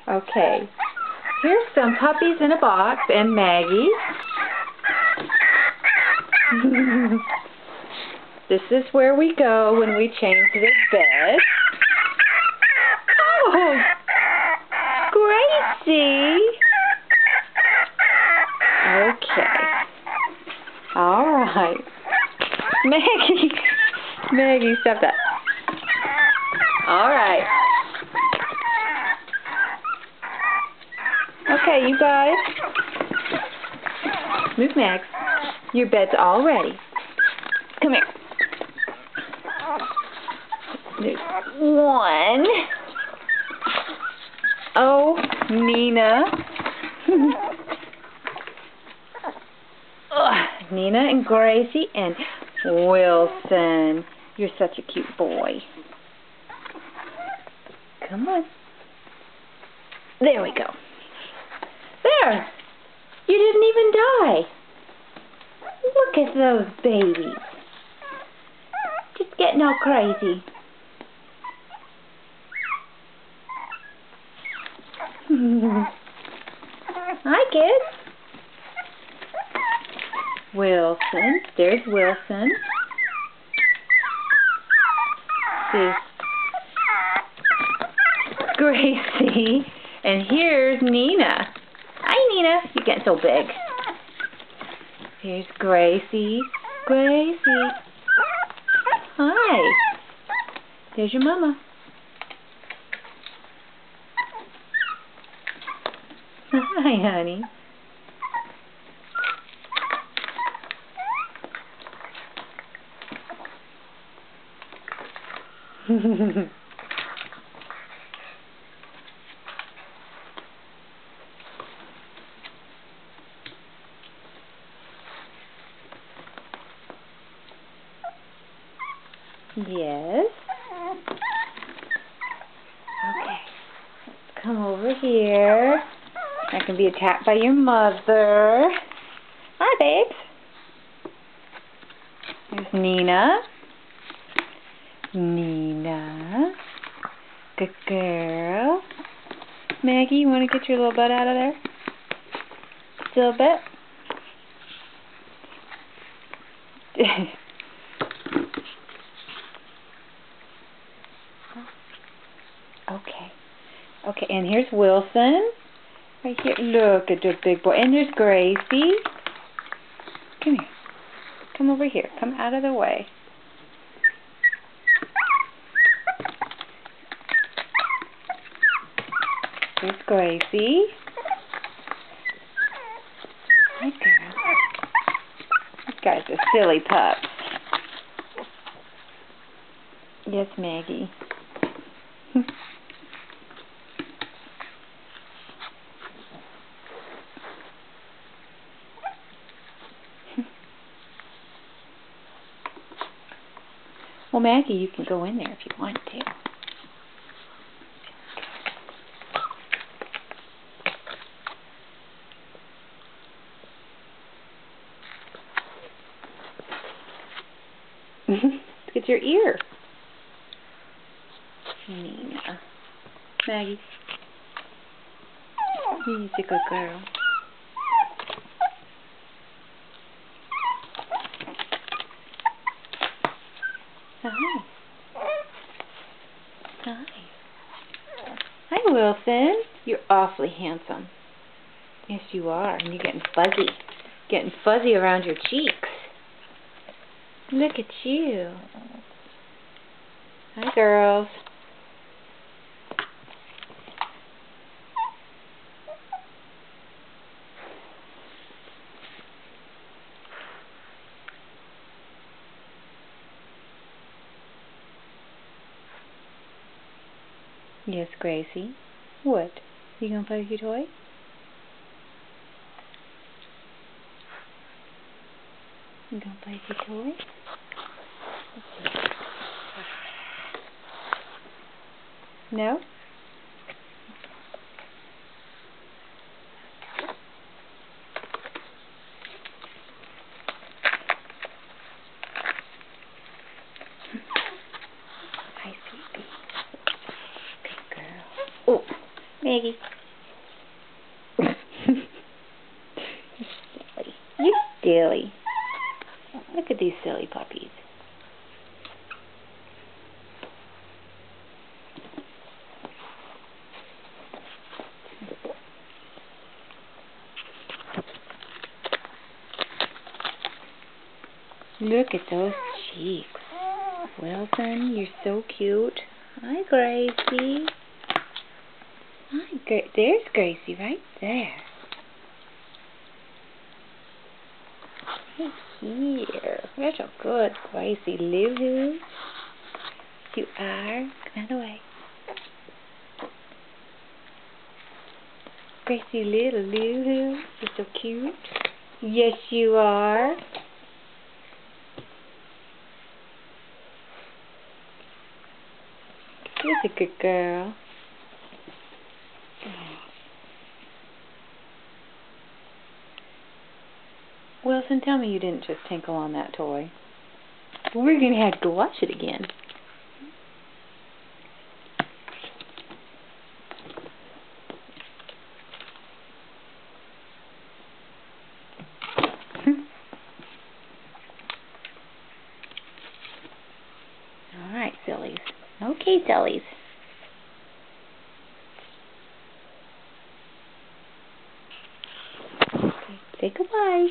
Okay. Here's some puppies in a box and Maggie. This is where we go when we change the bed. Oh, Gracie. Okay. All right. Maggie, stop that. All right. Okay, you guys. Move, Max. Your bed's all ready. Come here. There's one. Oh, Nina. Nina and Gracie and Wilson. You're such a cute boy. Come on. There we go. There. You didn't even die. Look at those babies. Just getting all crazy. Hi, kids. Wilson. There's Wilson. There's Gracie. And here's Nina. Hi, Nina. You're getting so big. Here's Gracie. Gracie. Hi. There's your mama. Hi, honey. Yes. Okay. Let's come over here. I can be attacked by your mother. Hi, babes. There's Nina. Nina. Good girl. Maggie, you want to get your little butt out of there? Still a bit? Okay. Okay, and here's Wilson. Right here. Look at the big boy. And there's Gracie. Come here. Come over here. Come out of the way. There's Gracie. Hi, girl. These guys are silly pups. Yes, Maggie. Well, Maggie, you can go in there if you want to. Look at your ear. Nina. Maggie. You're a good girl. Hi. Hi. Hi, Wilson. You're awfully handsome. Yes, you are. And you're getting fuzzy. Getting fuzzy around your cheeks. Look at you. Hi, girls. Yes, Gracie. What? You gonna play with your toy? You gonna play with your toy? No? Hi, sweetie. Good girl. Oh, Maggie. You're silly. Look at these silly puppies. Look at those cheeks. Wilson, you're so cute. Hi, Gracie. Hi, there's Gracie right there. Right here. You're so good, Gracie. Lou. You are. Come out of the way. Gracie, little Lou. You're so cute. Yes, you are. You're a good girl. Wilson, tell me you didn't just tinkle on that toy. We're going to have to watch it again. Alright, sillies. Okay, sillies. Okay, say goodbye.